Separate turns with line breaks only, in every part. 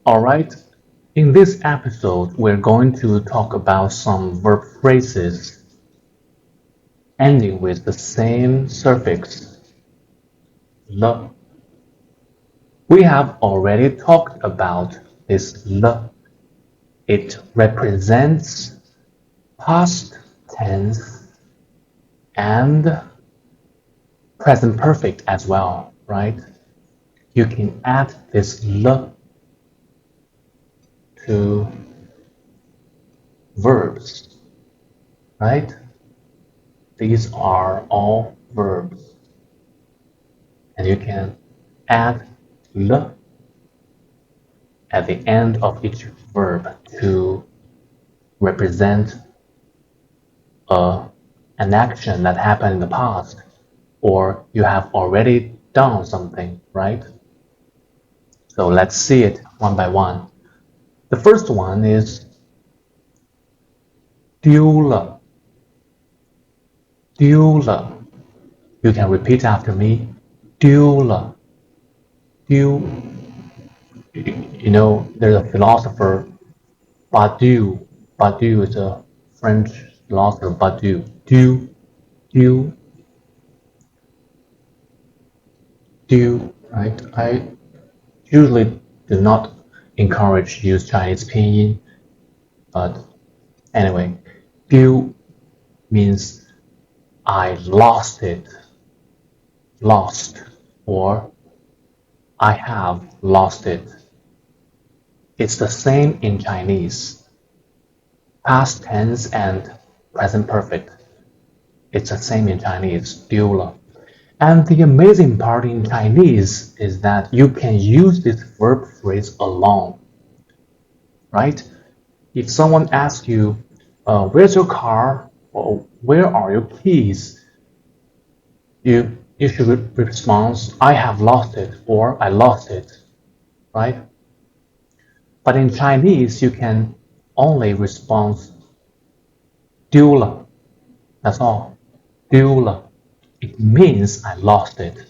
Alright, in this episode, we're going to talk about some verb phrases ending with the same suffix, l. We have already talked about this l. It represents past tense and present perfect as well, right? You can add this l to verbs, right? These are all verbs, and you can add l at the end of each verb to represent a, an action that happened in the past, or you have already done something, right? So let's see it one by one. The first one is 丢了,丢了. You can repeat after me. 丢了,丢. You know, there's a philosopher, Badiou. Badiou is a French philosopher, Badiou. 丢,丢, 丢, right? I usually do not encourage to use Chinese pinyin, but anyway, 丢 means I lost it, lost, or I have lost it. It's the same in Chinese. Past tense and present perfect. It's the same in Chinese, 丢了. And the amazing part in Chinese is that you can use this verb phrase alone, right? If someone asks you, where's your car? Or where are your keys? You should respond, I have lost it, or I lost it, right? But in Chinese, you can only respond 丢了. That's all. 丢了. It means I lost it.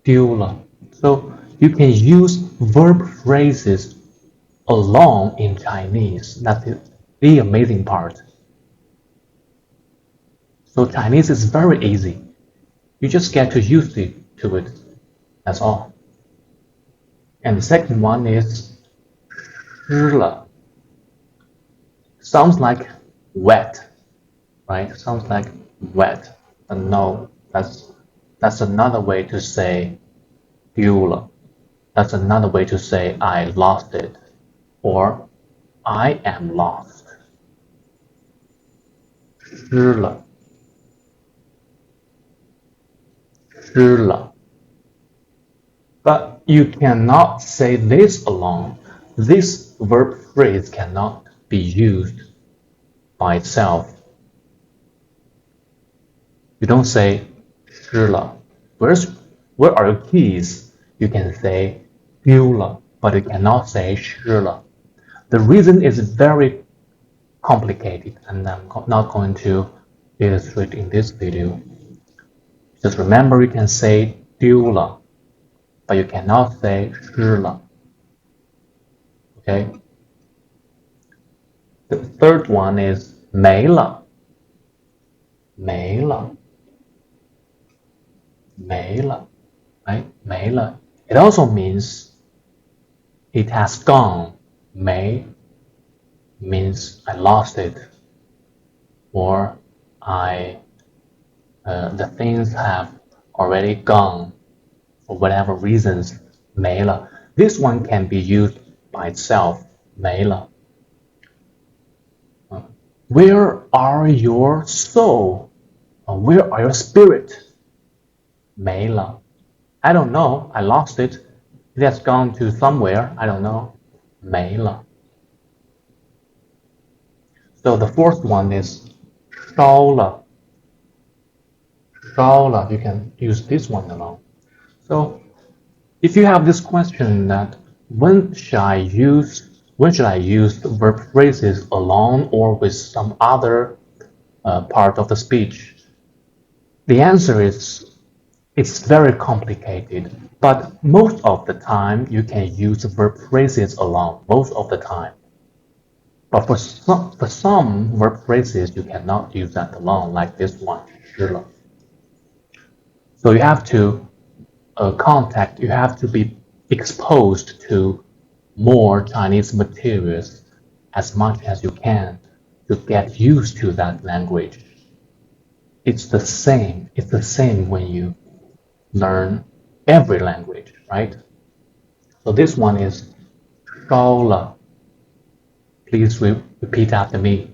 丢了. So you can use verb phrases alone in Chinese. That's the amazing part. So Chinese is very easy. You just get to use to it. That's all. And the second one is 湿了. Sounds like wet, right? Sounds like wet. But no, that's another way to say 丢了. That's another way to say I lost it, or I am lost. 湿了,湿了. But you cannot say this alone. This verb phrase cannot be used by itself. You don't say 湿了. Where are your keys? You can say 丢了, but you cannot say 湿了. The reason is very complicated, and I'm not going to illustrate in this video. Just remember you can say 丢了, but you cannot say 湿了. Okay? The third one is 没了,没了,没了, right? 没了. It also means it has gone. 没 means I lost it, or the things have already gone for whatever reasons. 没了. This one can be used by itself. 没了. Where are your soul? Where are your spirit? 没了. I don't know. I lost it. It has gone to somewhere. I don't know. 没了. So the fourth one is 烧了. 烧了. You can use this one alone. So if you have this question that when should I use verb phrases alone or with some other part of the speech? The answer is It's very complicated, but most of the time you can use verb phrases alone, most of the time. But for some verb phrases, you cannot use that alone, like this one, 吃了. So you have to you have to be exposed to more Chinese materials as much as you can to get used to that language. It's the same. It's the same when you learn every language, right? So this one is 烧了. Please repeat after me.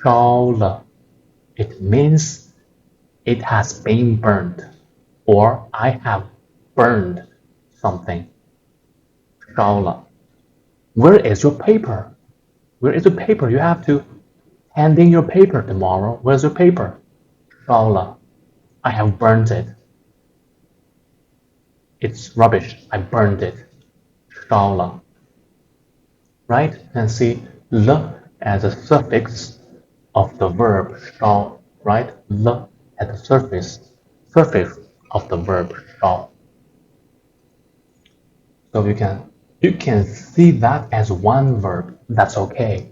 烧了. It means it has been burned, or I have burned something. 烧了. Where is your paper? Where is your paper? You have to hand in your paper tomorrow. Where's your paper? 烧了. I have burned it. It's rubbish. I burned it. 烧了. Right? And see l as a suffix of the verb 烧, right? L as a suffix of the verb 烧. So you can see that as one verb. That's okay.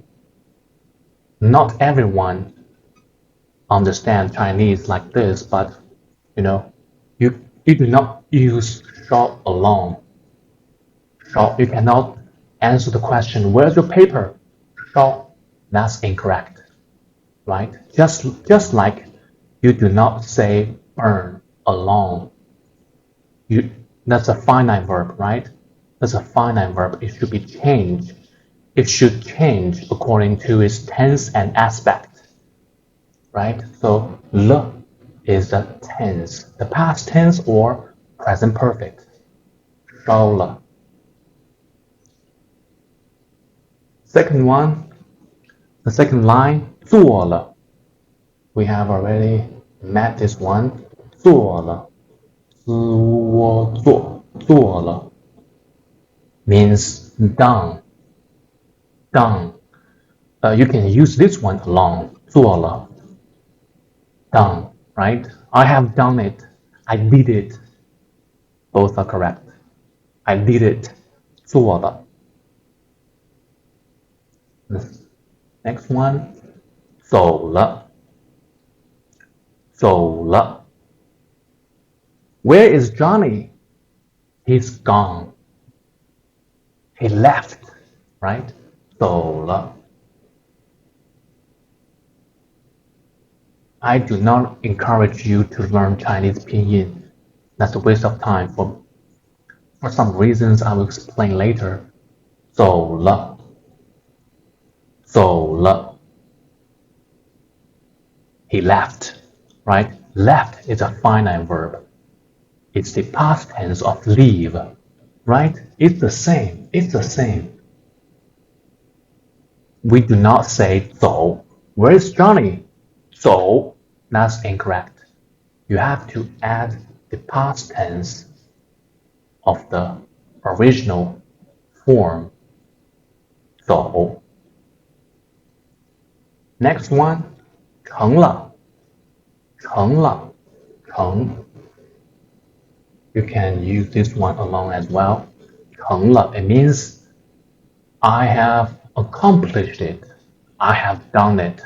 Not everyone understands Chinese like this, but you do not use 烧 alone. 烧, you cannot answer the question, where's your paper? 烧, that's incorrect, right? Just like you do not say burn alone. That's a finite verb, right? That's a finite verb. It should be changed. It should change according to its tense and aspect, right? So le is the tense, the past tense or present perfect. 烧了. Second one, the second line, 做了. We have already met this one. 做了. 做了 means done. Done. You can use this one alone. 做了. Done, right? I have done it. I did it. Both are correct. I did it. 做了. Next one. 走了. 走了. Where is Johnny? He's gone. He left, right? 走了. I do not encourage you to learn Chinese pinyin. That's a waste of time. For some reasons I will explain later. 走了. 走了. He left, right? Left is a finite verb. It's the past tense of leave, right? It's the same. It's the same. We do not say 走. Where is Johnny? 走. That's incorrect. You have to add the past tense of the original form. 走. Next one. 成了. 成了. 成. You can use this one alone as well. 成了. It means I have accomplished it. I have done it.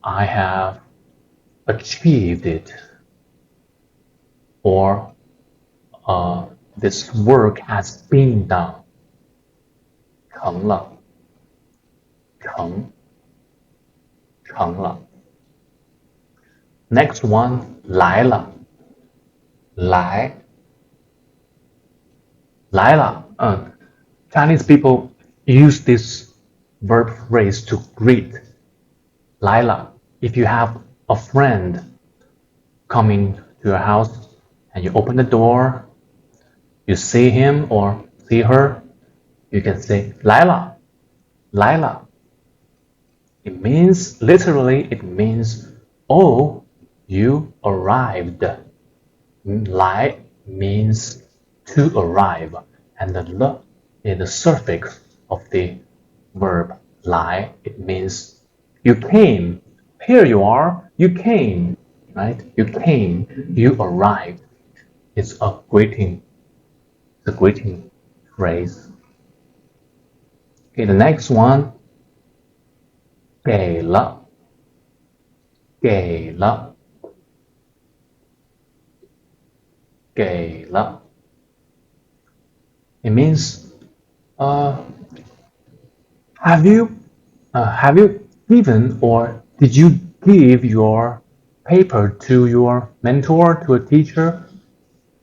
I have achieved it. Or this work has been done. 成了. 成. 成了. Next one, 来了. 来. 来了. Chinese people use this verb phrase to greet. 来了. If you have a friend coming to your house and you open the door, you see him or see her, you can say 来了. 来了. It means, literally, it means, oh, you arrived. 来 means to arrive, and the l is the suffix of the verb 来. It means you came. Here you are. You came, right? You came. You arrived. It's a greeting. It's a greeting phrase. Okay, the next one. 给了，给了，给了. It means, uh, have you given or did you give your paper to your mentor, to a teacher?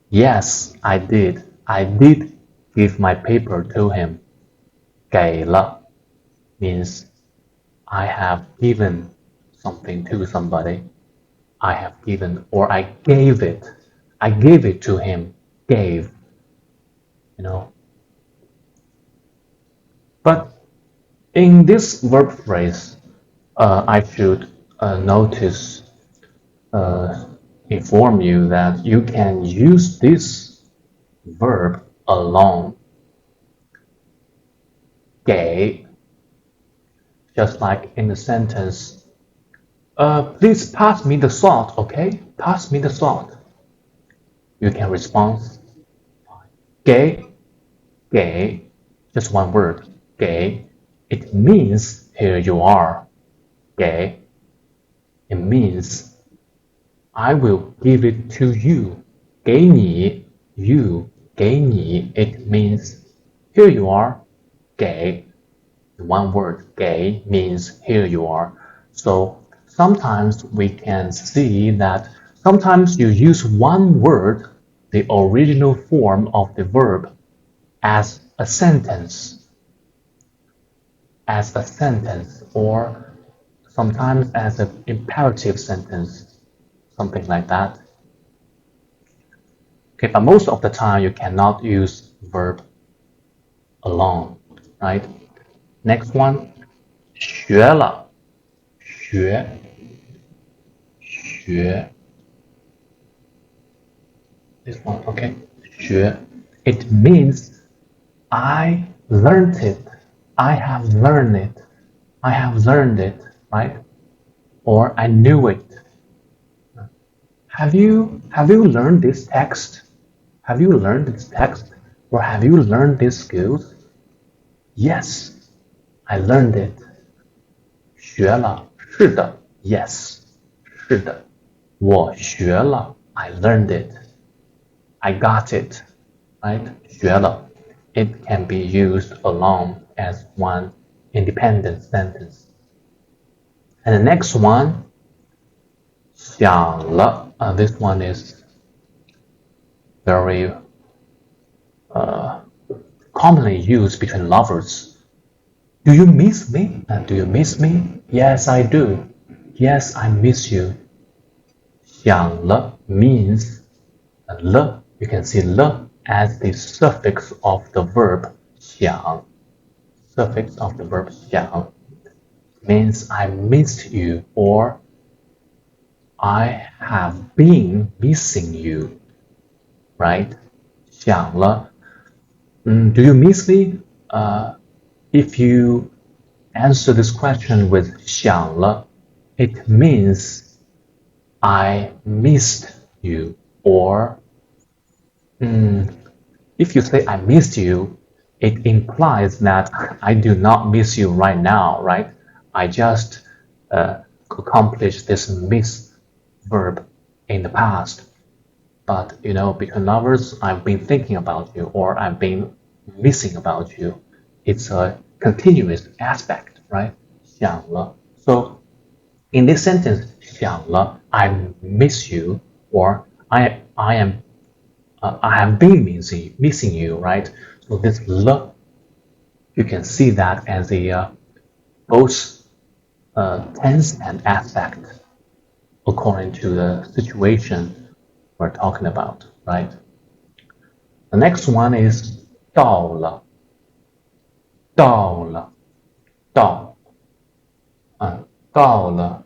Yes, I did. I did give my paper to him. 给了 means I have given something to somebody. I have given or I gave it. I gave it to him. Gave, you know. But in this verb phrase, I should notice, inform you that you can use this verb alone. 给, just like in the sentence, please pass me the salt, okay? Pass me the salt. You can respond, 给, just one word, 给. It means here you are. 给. It means I will give it to you. 给你, you, 给你. It means here you are. 给. One word, 给 means here you are. So sometimes we can see that sometimes you use one word, the original form of the verb, as a sentence, or sometimes as an imperative sentence, something like that. Okay, but most of the time you cannot use verb alone, right? Next one, 学了，学 This one, okay, 学. It means I learned it. I have learned it. I have learned it, right? Or I knew it. Have you learned this text? Have you learned this text? Or have you learned these skills? Yes, I learned it. 学了，是的 Yes, 是的我学了 I learned it. I got it, right? 学了 It can be used alone as one independent sentence. And the next one, 想了 this one is very commonly used between lovers. Do you miss me? Do you miss me? Yes, I do. Yes, I miss you. 想了 means 了 you can see 了 as the suffix of the verb 想. Suffix of the verb 想 means I missed you or I have been missing you, right? 想了 do you miss me? If you answer this question with 想了 it means I missed you, or if you say I missed you, it implies that I do not miss you right now, right? I just accomplished this miss verb in the past. But you know, between lovers, I've been thinking about you, or I've been missing about you. It's a continuous aspect, right? 想了. So in this sentence, 想了, I miss you, or I have been missing you, right? So this 了, you can see that as a both tense and aspect according to the situation we're talking about, right? The next one is 到了，到了，到了.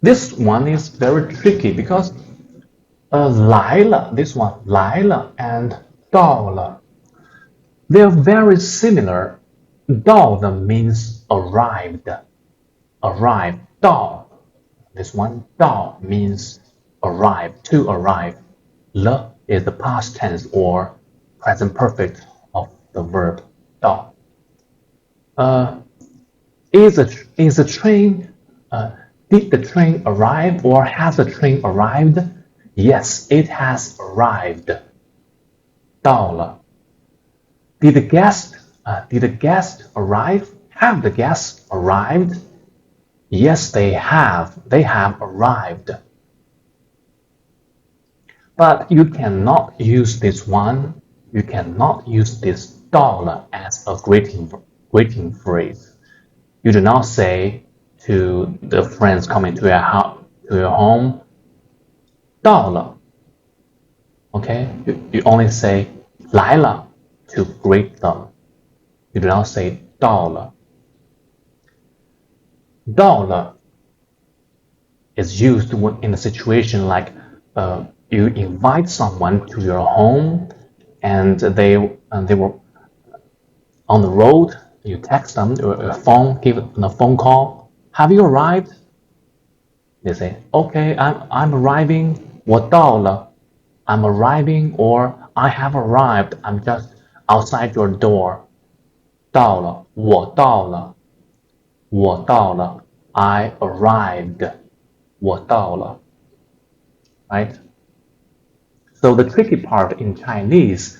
This one is very tricky because 来了, this one 来了 and 到了, they're very similar. 到了 means arrived, 到. This one 到 means arrive, to arrive. 了 is the past tense or present perfect of the verb 到。Is a train did the train arrive or has the train arrived? Yes, it has arrived. 到了。Did the guest arrive? Have the guests arrived? Yes, they have. They have arrived. But you cannot use this one. You cannot use this 到了 as a greeting phrase. You do not say to the friends coming to your home, 到了. Okay? You only say 来了 to greet them. You do not say 到了. 到了 is used in a situation like you invite someone to your home and they were on the road. You text them or give them a phone call. Have you arrived? They say, okay, I'm arriving. 我到了. I'm arriving or I have arrived. I'm just outside your door. 到了，我到了，我到了。I arrived. 我到了。Right? So the tricky part in Chinese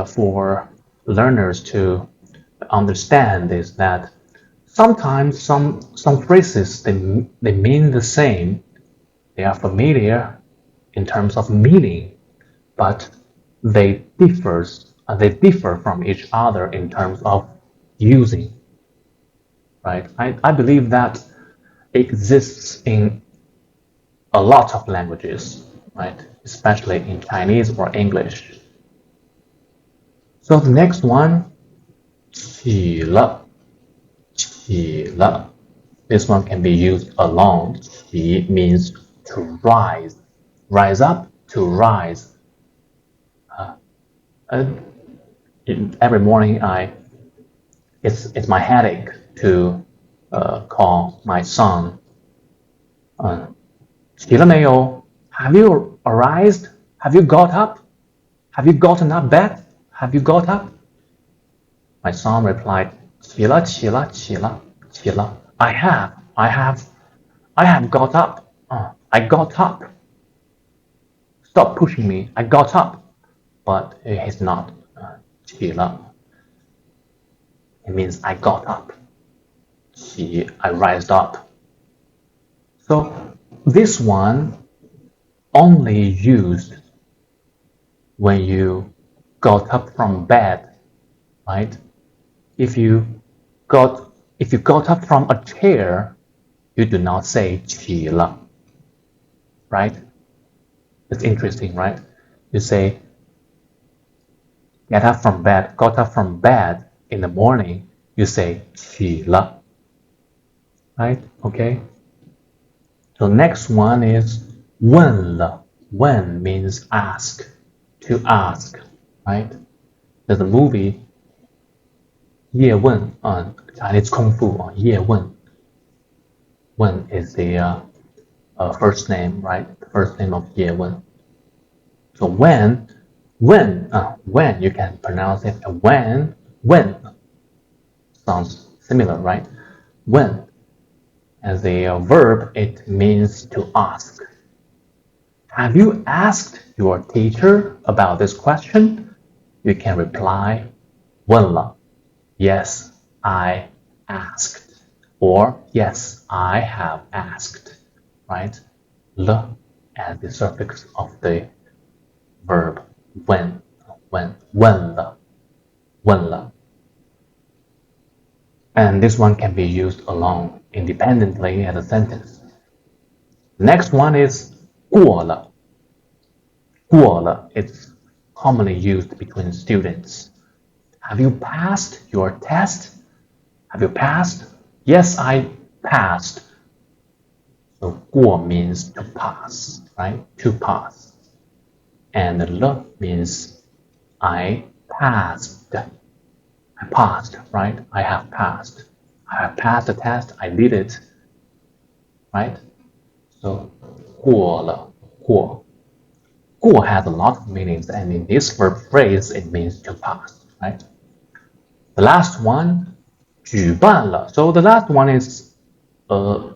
for learners to understand is that sometimes some phrases they mean the same. They are familiar in terms of meaning, but they differ from each other in terms of using. Right? I believe that exists in a lot of languages, right? Especially in Chinese or English. So the next one, 起了, 起了. This one can be used alone. 起 means to rise, rise up, to rise. Every morning it's my headache to call my son. 起了没有? Have you arisen? Have you got up? Have you gotten up bed? Have you got up? My son replied, 起了,起了,起了,起了. I have got up. I got up. Stop pushing me. I got up. But he's not. 起了. It means I got up. 起, I rised up. So this one only used when you got up from bed, right? If you got up from a chair, you do not say 起了, right? It's interesting, right? You say got up from bed in the morning, you say 起了, right? Okay. So next one is 问了. 问 means ask, to ask, right? There's a movie 叶问 Chinese Kung Fu, 叶问. Wen is the first name, right? The first name of 叶问. So when you can pronounce it when sounds similar, right? When as a verb, it means to ask. Have you asked your teacher about this question? You can reply 问了. Yes, I asked. Or yes, I have asked. Right? 了 as the suffix of the verb 问了. 问了. And this one can be used alone, independently as a sentence. Next one is 过了. 过了, it's commonly used between students. Have you passed your test? Have you passed? Yes, I passed. So 过 means to pass, right? To pass. And 了 means I passed. I passed, right? I have passed. I have passed the test. I did it, right? So 过了.过. 过 has a lot of meanings, and in this verb phrase, it means to pass, right? The last one, 举办了. So the last one is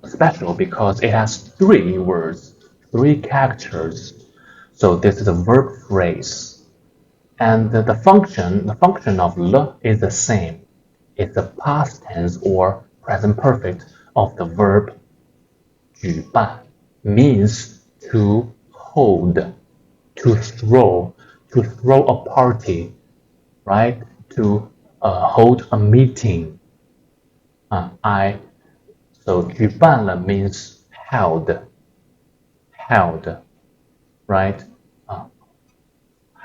special because it has 3 words, 3 characters. So this is a verb phrase. And the function of le is the same. It's the past tense or present perfect of the verb 举办, means to hold, to throw a party, right? To hold a meeting. So 举办了 means held, right?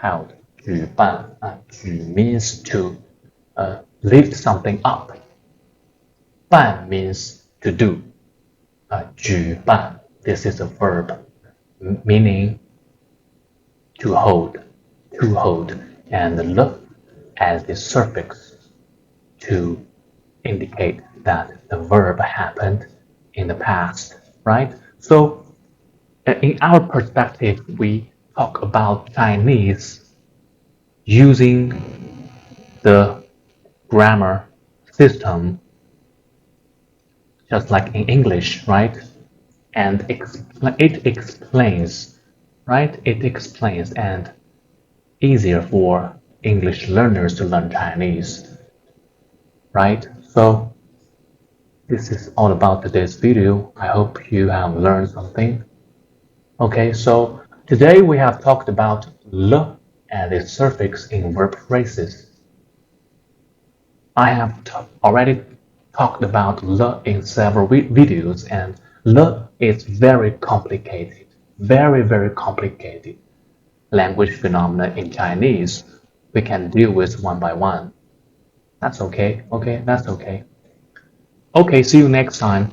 Held. 举办. 举 means to lift something up. 办 means to do. 举办. This is a verb meaning to hold, and le as the suffix to indicate that the verb happened in the past, right? So in our perspective, we talk about Chinese using the grammar system just like in English, right? And it explains, right? It explains and easier for English learners to learn Chinese, right? So this is all about today's video. I hope you have learned something. Okay, so today we have talked about le and its suffix in verb phrases. I have already talked about le in several videos, and le is very complicated, very complicated language phenomena in Chinese. We can deal with one by one. That's okay. Okay, that's okay. Okay, see you next time.